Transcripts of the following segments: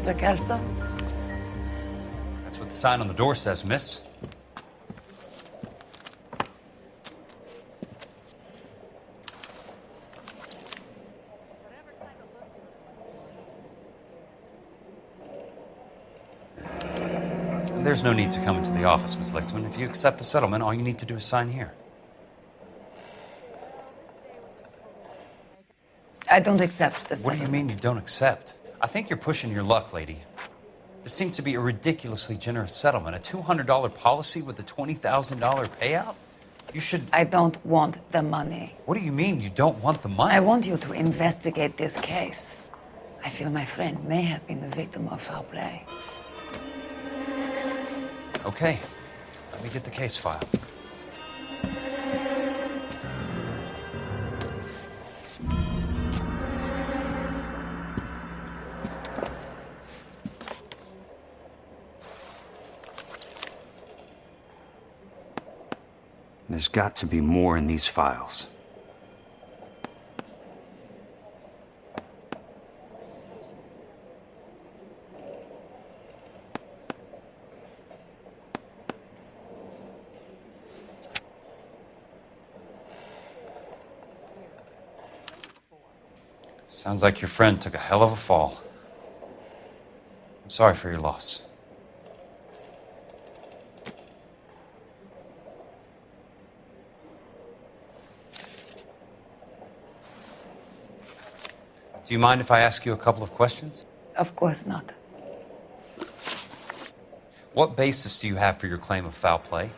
Mr. Kelso? That's what the sign on the door says, miss. And there's no need to come into the office, Miss Lichtman. If you accept the settlement, all you need to do is sign here. I don't accept this. What do you mean you don't accept? I think you're pushing your luck, lady. This seems to be a ridiculously generous settlement. A $200 policy with a $20,000 payout? You should... I don't want the money. What do you mean you don't want the money? I want you to investigate this case. I feel my friend may have been the victim of foul play. Okay. Let me get the case file. There's got to be more in these files. Sounds like your friend took a hell of a fall. I'm sorry for your loss. Do you mind if I ask you a couple of questions? Of course not. What basis do you have for your claim of foul play?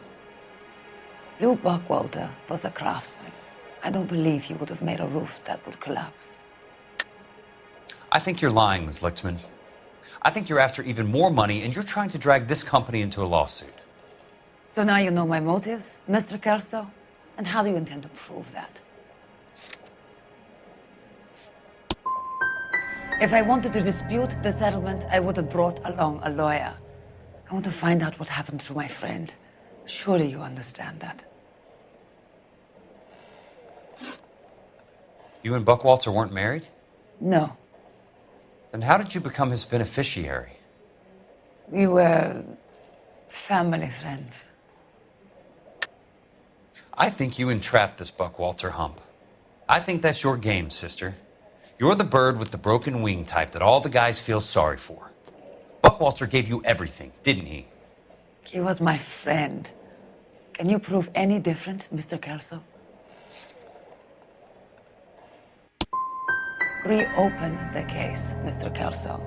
Lou Buckwalter was a craftsman. I don't believe he would have made a roof that would collapse. I think you're lying, Ms. Lichtman. I think you're after even more money, and you're trying to drag this company into a lawsuit. So now you know my motives, Mr. Kelso? And how do you intend to prove that? If I wanted to dispute the settlement, I would have brought along a lawyer. I want to find out what happened to my friend. Surely you understand that. You and Buckwalter weren't married? No. Then how did you become his beneficiary? We were family friends. I think you entrapped this Buckwalter hump. I think that's your game, sister. You're the bird with the broken wing type that all the guys feel sorry for. Buckwalter gave you everything, didn't he? He was my friend. Can you prove any different, Mr. Kelso? Reopen the case, Mr. Kelso.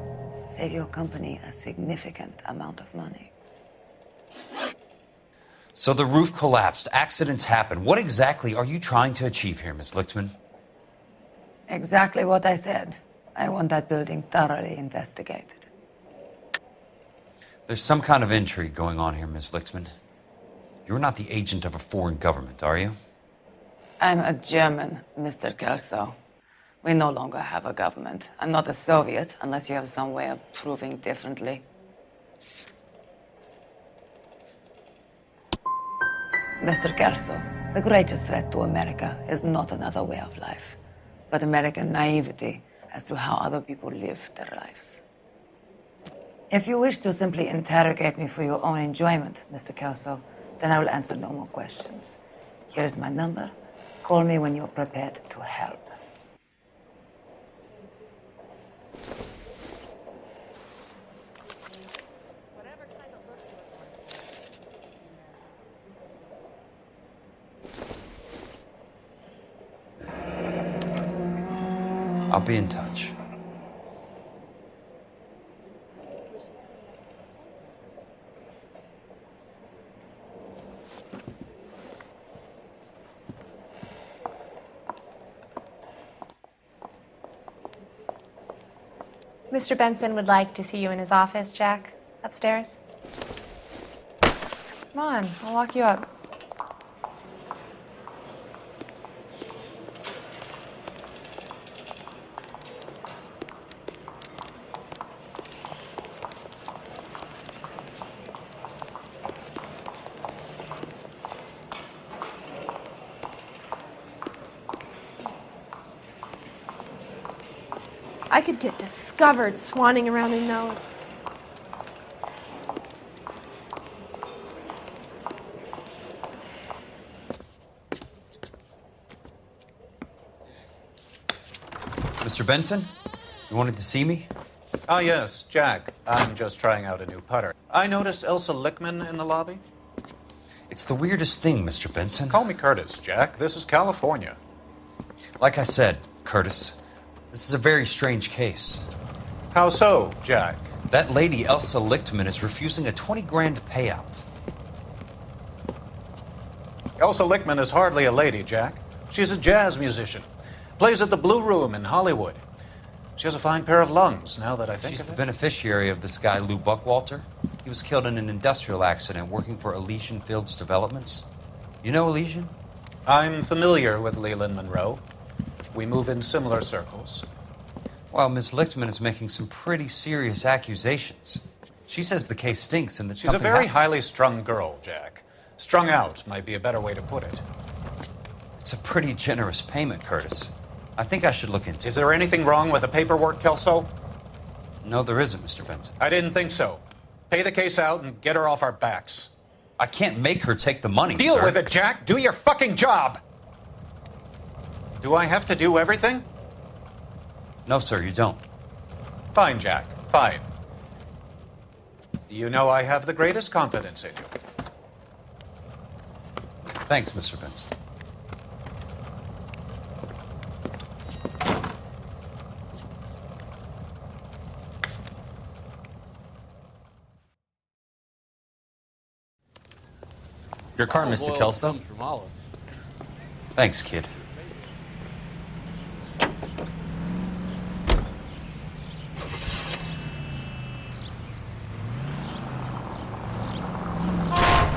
Save your company a significant amount of money. So the roof collapsed, accidents happen. What exactly are you trying to achieve here, Miss Lichtman? Exactly what I said. I want that building thoroughly investigated. There's some kind of intrigue going on here, Miss Lichtman. You're not the agent of a foreign government, are you? I'm a German, Mr. Kelso. We no longer have a government. I'm not a Soviet, unless you have some way of proving differently. Mr. Kelso, the greatest threat to America is not another way of life, but American naivety as to how other people live their lives. If you wish to simply interrogate me for your own enjoyment, Mr. Kelso, then I will answer no more questions. Here is my number. Call me when you're prepared to help. I'll be in touch. Mr. Benson would like to see you in his office, Jack. Upstairs. Come on, I'll walk you up. I could get discovered swanning around in those. Mr. Benson, you wanted to see me? Ah, yes, Jack. I'm just trying out a new putter. I noticed Elsa Lickman in the lobby. It's the weirdest thing, Mr. Benson. Call me Curtis, Jack. This is California. Like I said, Curtis, this is a very strange case. How so, Jack? That lady, Elsa Lichtman, is refusing a 20 grand payout. Elsa Lickman is hardly a lady, Jack. She's a jazz musician. Plays at the Blue Room in Hollywood. She has a fine pair of lungs, now that I think She's of the it. beneficiary of this guy, Lou Buckwalter. He was killed in an industrial accident working for Elysian Fields Developments. You know Elysian? I'm familiar with Leland Monroe. We move in similar circles. Well, Ms. Lichtman is making some pretty serious accusations. She says the case stinks and that She's a something very happened. highly strung girl, Jack. Strung out might be a better way to put it. It's a pretty generous payment, Curtis. I think I should look into it. Is there anything wrong with the paperwork, Kelso? No, there isn't, Mr. Benson. I didn't think so. Pay the case out and get her off our backs. I can't make her take the money, Deal sir. with it, Jack. Do your fucking job. Do I have to do everything? No, sir, you don't. Fine, Jack. Fine. You know I have the greatest confidence in you. Thanks, Mr. Benson. Your car, Mr. Kelso. From Olive. Thanks, kid.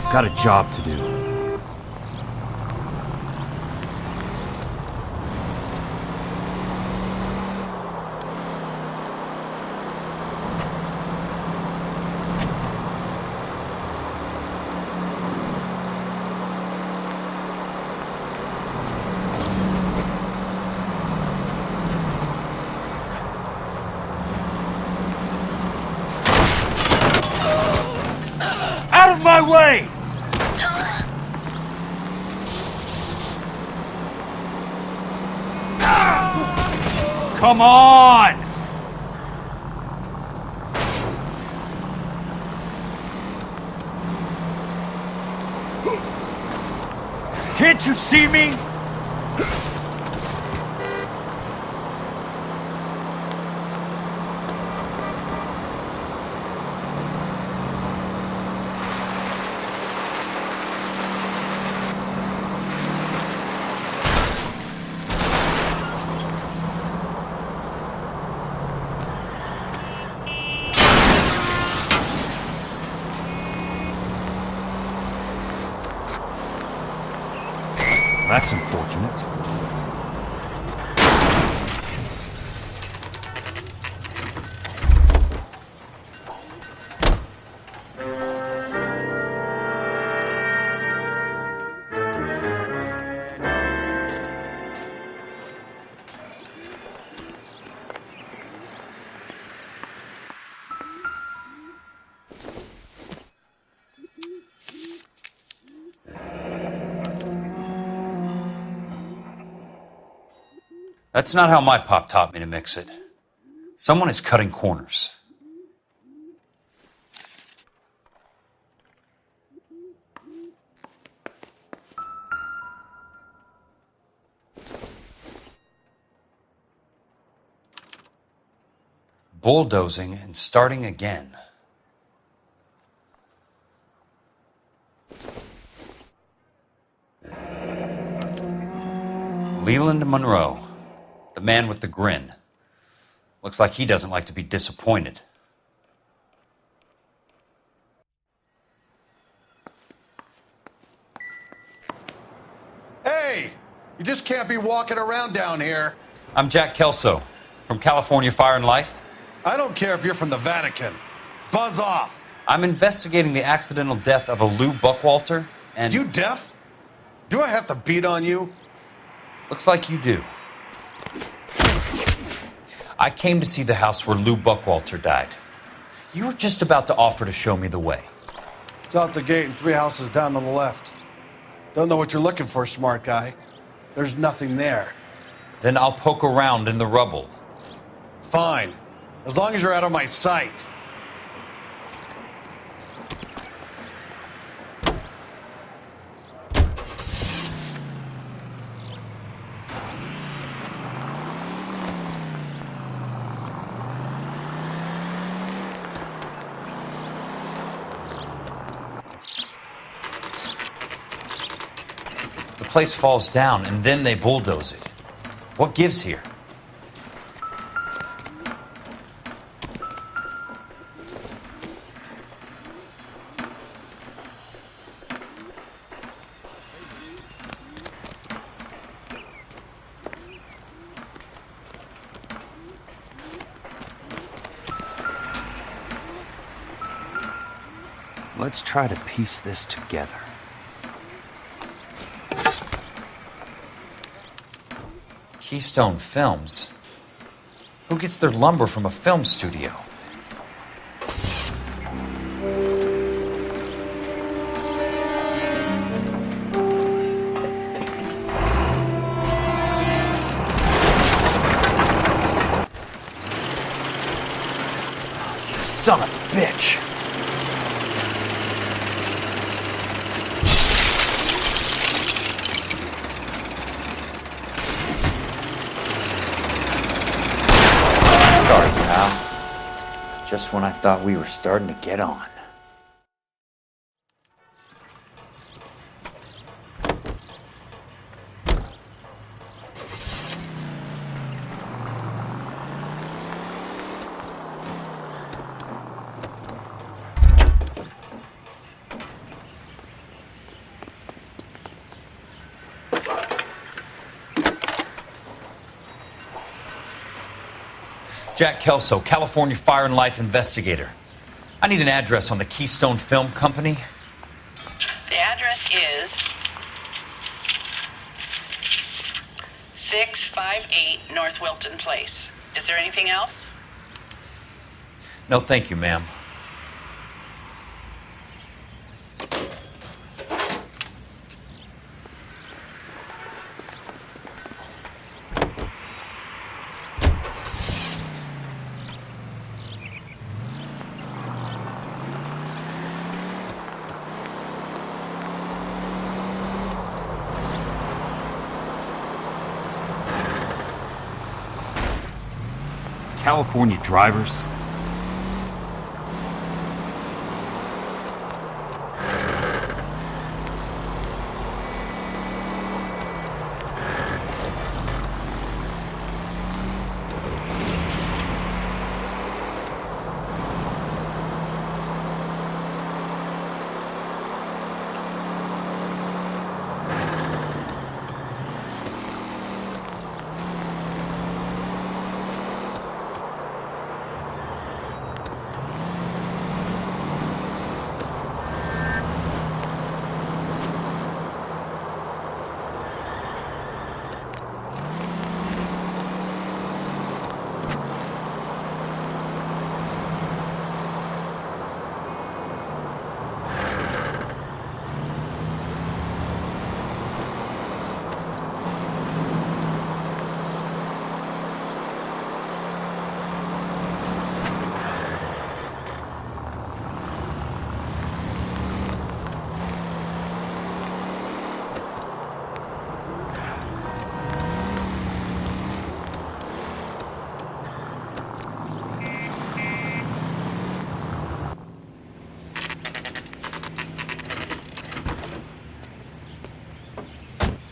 I've got a job to do. Out of my way! Come on! Can't you see me? That's unfortunate. That's not how my pop taught me to mix it. Someone is cutting corners. Bulldozing and starting again. Leland Monroe. The man with the grin. Looks like he doesn't like to be disappointed. Hey! You just can't be walking around down here. I'm Jack Kelso from California Fire and Life. I don't care if you're from the Vatican. Buzz off. I'm investigating the accidental death of a Lou Buckwalter, and... You deaf? Do I have to beat on you? Looks like you do. I came to see the house where Lou Buckwalter died. You were just about to offer to show me the way. It's out the gate and 3 houses down on the left. Don't know what you're looking for, smart guy. There's nothing there. Then I'll poke around in the rubble. Fine. As long as you're out of my sight. The place falls down and then they bulldoze it. What gives here? Let's try to piece this together. Keystone Films? Who gets their lumber from a film studio? You son of a bitch! Sorry, pal. Just when I thought we were starting to get on. Jack Kelso, California Fire and Life investigator. I need an address on the Keystone Film Company. The address is 658 North Wilton Place. Is there anything else? No, thank you, ma'am. California drivers?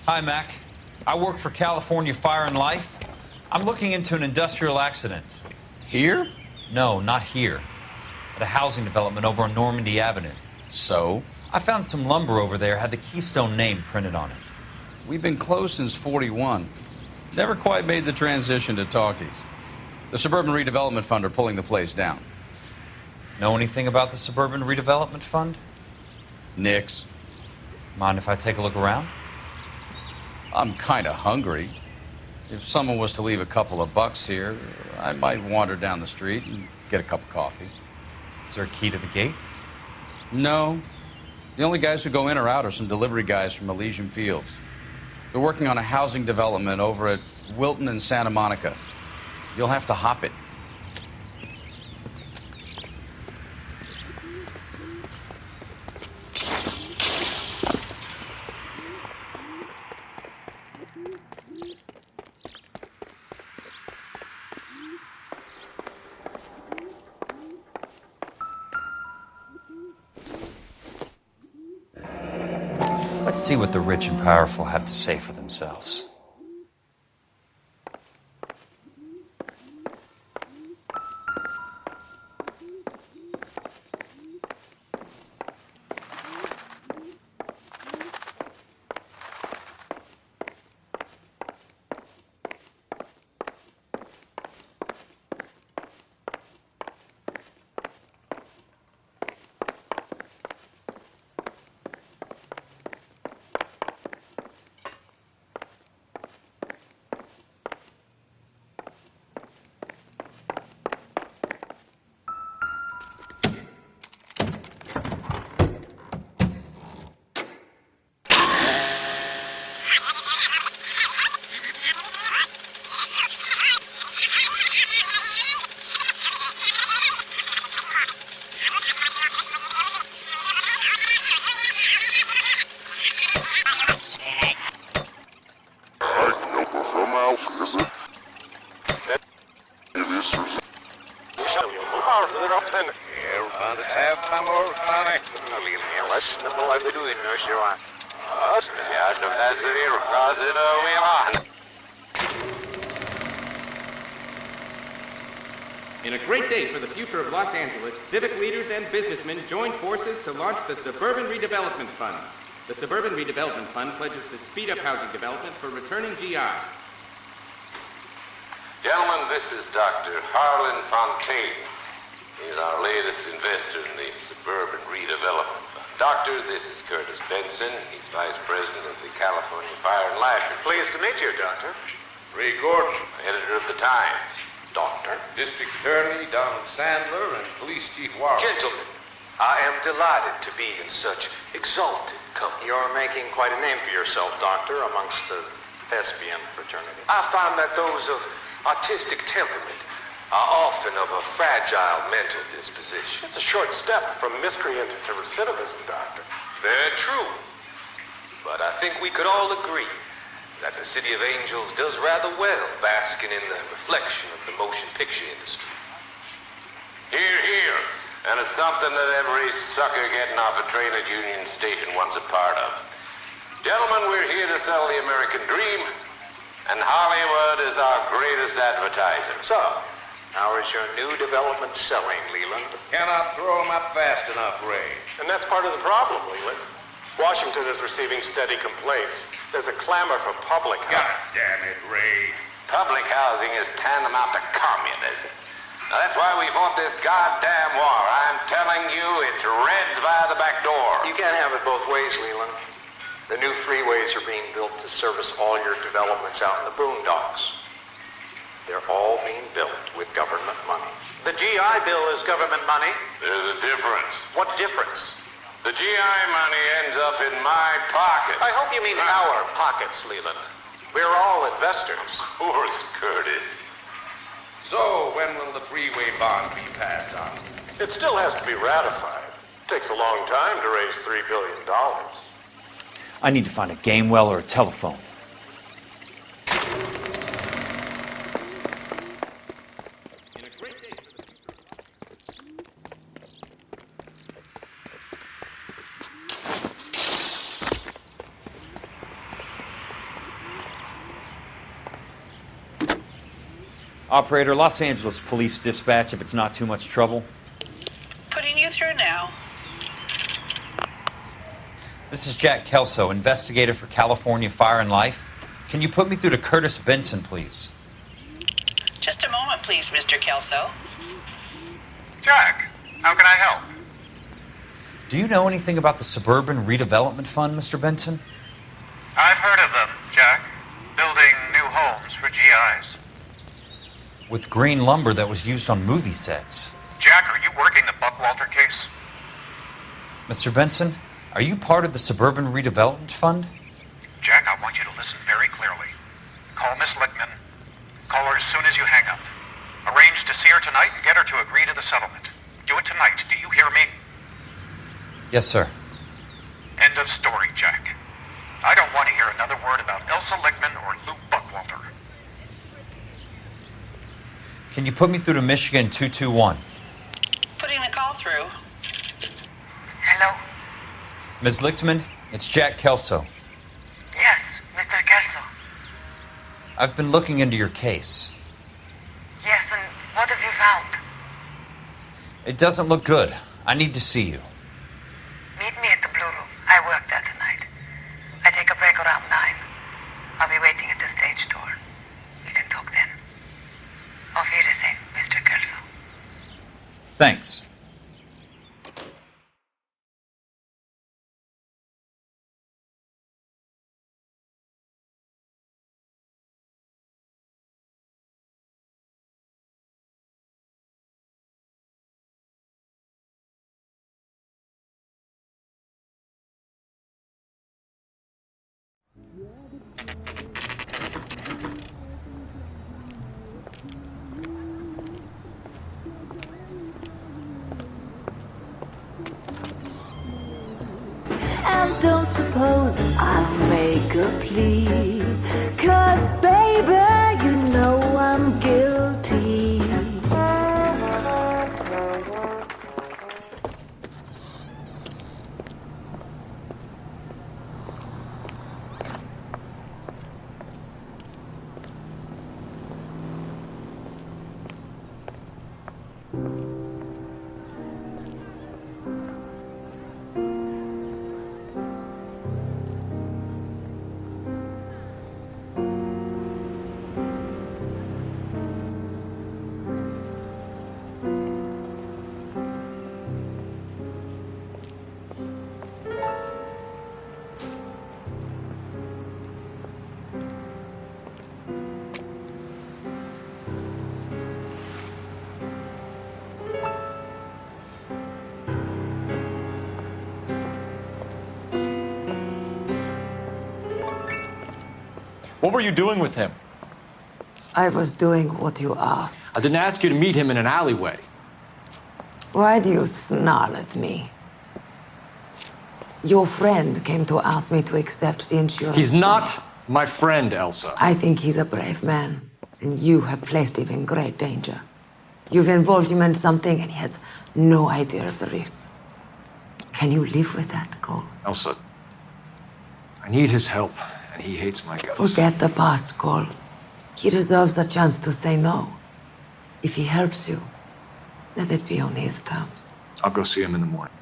Hi, Mac. I work for California Fire and Life. I'm looking into an industrial accident. Here? No, not here. At a housing development over on Normandy Avenue. So? I found some lumber over there, had the Keystone name printed on it. We've been closed since '41. Never quite made the transition to talkies. The Suburban Redevelopment Fund are pulling the place down. Know anything about the Suburban Redevelopment Fund? Nix. Mind if I take a look around? I'm kinda hungry. If someone was to leave a couple of bucks here, I might wander down the street and get a cup of coffee. Is there a key to the gate? No. The only guys who go in or out are some delivery guys from Elysian Fields. They're working on a housing development over at Wilton and Santa Monica. You'll have to hop it. Let's see what the rich and powerful have to say for themselves. In a great day for the future of Los Angeles, civic leaders and businessmen joined forces to launch the Suburban Redevelopment Fund. The Suburban Redevelopment Fund pledges to speed up housing development for returning GIs. Gentlemen, this is Dr. Harlan Fontaine. He's our latest investor in the Suburban Redevelopment Fund. Doctor, this is Curtis Benson. He's Vice President of the California Fire and Life. Pleased to meet you, Doctor. Ray Gordon, editor of the Times. Doctor. District Attorney Donald Sandler and Police Chief Warren. Gentlemen, I am delighted to be in such exalted company. You're making quite a name for yourself, Doctor, amongst the thespian fraternity. I find that those of artistic temperament are often of a fragile mental disposition. It's a short step from miscreant to recidivism, Doctor. Very true. But I think we could all agree that the City of Angels does rather well basking in the reflection of the motion picture industry. Hear, hear. And it's something that every sucker getting off a train at Union Station wants a part of. Gentlemen, we're here to sell the American dream, and Hollywood is our greatest advertiser. So, how is your new development selling, Leland? Cannot throw them up fast enough, Ray. And that's part of the problem, Leland. Washington is receiving steady complaints. There's a clamor for public housing. God damn it, Ray. Public housing is tantamount to communism. Now, that's why we fought this goddamn war. I'm telling you, it's Reds via the back door. You can't have it both ways, Leland. The new freeways are being built to service all your developments out in the boondocks. They're all being built with government money. The GI Bill is government money? There's a difference. What difference? The GI money ends up in my pocket. I hope you mean our pockets, Leland. We're all investors. Of course, Curtis. So, when will the freeway bond be passed on? It still has to be ratified. It takes a long time to raise $3 billion. I need to find a game well or a telephone. Operator, Los Angeles Police Dispatch, if it's not too much trouble. Putting you through now. This is Jack Kelso, investigator for California Fire and Life. Can you put me through to Curtis Benson, please? Just a moment, please, Mr. Kelso. Jack, how can I help? Do you know anything about the Suburban Redevelopment Fund, Mr. Benson? I've heard of them, Jack. Building new homes for GIs. With green lumber that was used on movie sets. Jack, are you working the Buckwalter case? Mr. Benson, are you part of the Suburban Redevelopment Fund? Jack, I want you to listen very clearly. Call Miss Lickman. Call her as soon as you hang up. Arrange to see her tonight and get her to agree to the settlement. Do it tonight. Do you hear me? Yes, sir. End of story, Jack. I don't want to hear another word about Elsa Lickman or Luke Buckwalter. Can you put me through to Michigan 221? Putting the call through. Hello? Ms. Lichtman, it's Jack Kelso. Yes, Mr. Kelso. I've been looking into your case. Yes, and what have you found? It doesn't look good. I need to see you. Meet me at the Blue Room. I work there tonight. I take a break around 9. I'll be waiting at the stage door. We can talk then. Auf Wiedersehen, Mr. Kelso. Thanks. And don't suppose I'll make a plea, 'cause baby, you know I'm guilty. What were you doing with him? I was doing what you asked. I didn't ask you to meet him in an alleyway. Why do you snarl at me? Your friend came to ask me to accept the insurance. He's not my friend, Elsa. I think he's a brave man, and you have placed him in great danger. You've involved him in something, and he has no idea of the risk. Can you live with that, Cole? Elsa, I need his help, and he hates my guts. Forget the past, Cole. He deserves a chance to say no. If he helps you, let it be on his terms. I'll go see him in the morning.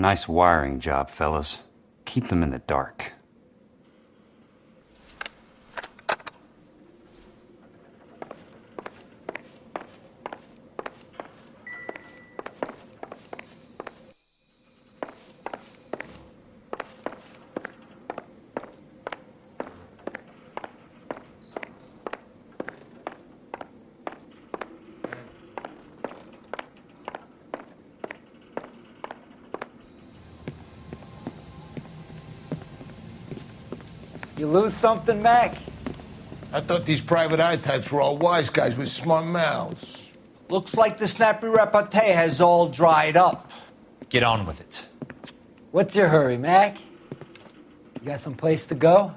Nice wiring job, fellas. Keep them in the dark. You lose something, Mac? I thought these private eye types were all wise guys with smart mouths. Looks like the snappy repartee has all dried up. Get on with it. What's your hurry, Mac? You got some place to go?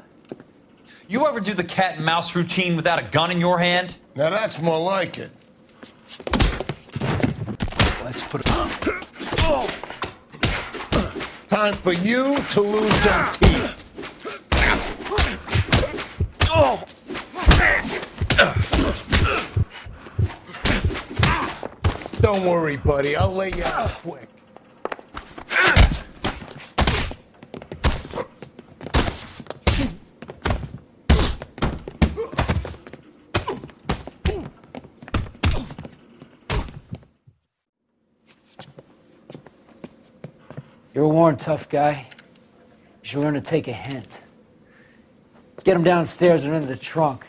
You ever do the cat and mouse routine without a gun in your hand? Now that's more like it. Let's put it on. Time for you to lose some teeth. Don't worry, buddy. I'll lay you out quick. You're a worn, tough guy. You should learn to take a hint. Get him downstairs and into the trunk.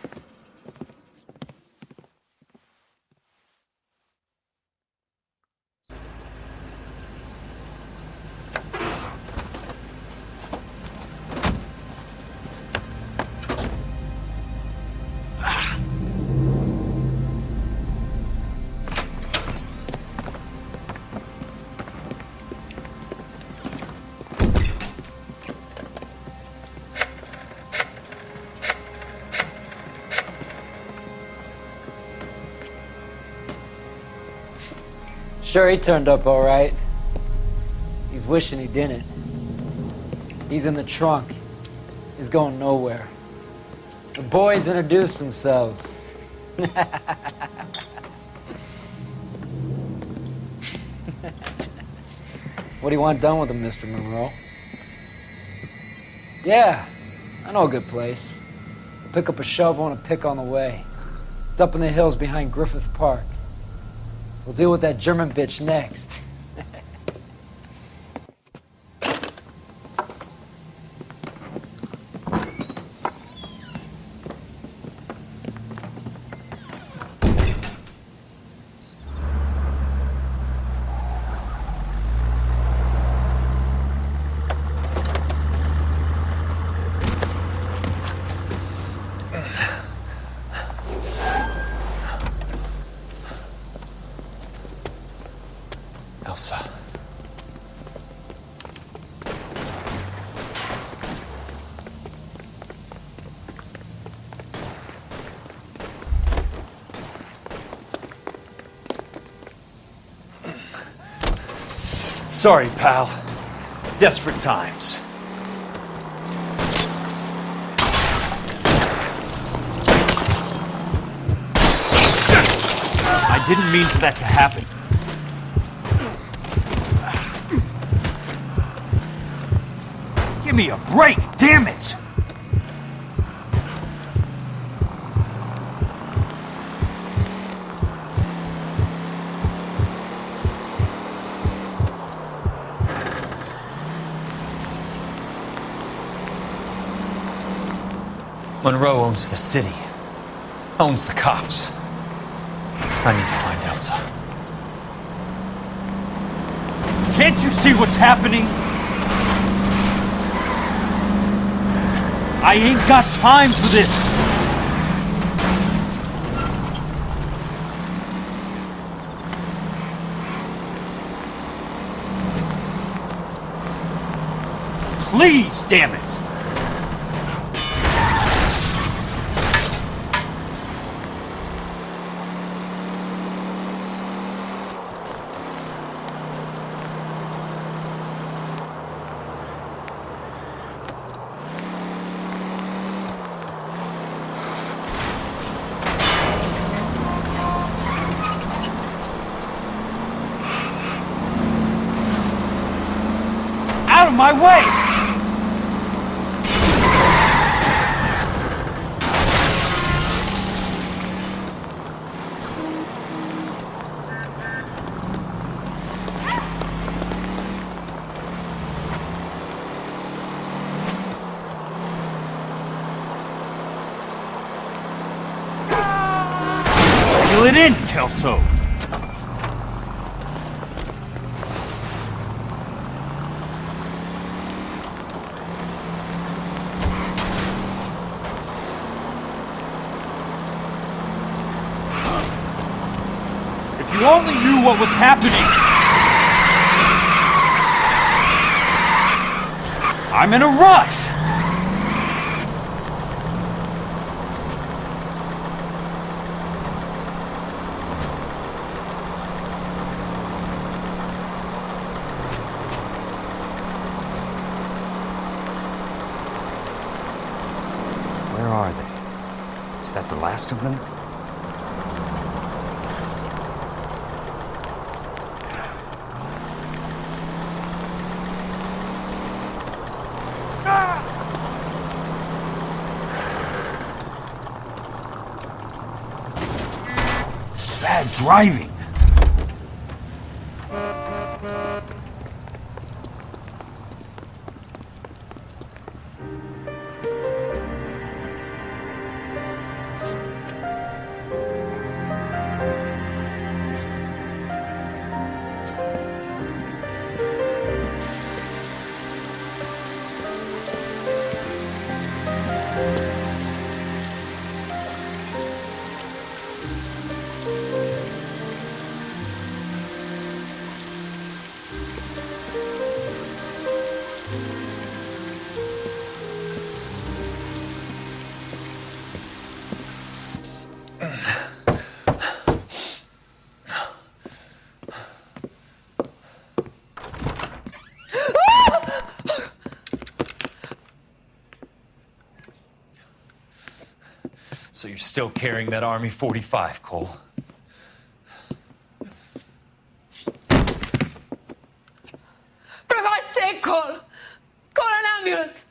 Sure, he turned up all right. He's wishing he didn't. He's in the trunk. He's going nowhere. The boys introduced themselves. What do you want done with him, Mr. Monroe? Yeah, I know a good place. Pick up a shovel and a pick on the way. It's up in the hills behind Griffith Park. We'll deal with that German bitch next. Elsa. Sorry, pal. Desperate times. I didn't mean for that to happen. Give me a break, damn it! Monroe owns the city, owns the cops. I need to find Elsa. Can't you see what's happening? I ain't got time for this! Please, damn it! my way! Reel it in, Kelso! If you only knew what was happening! I'm in a rush! Where are they? Is that the last of them? Bad driving. So you're still carrying that Army 45, Cole? For God's sake, Cole! Call an ambulance!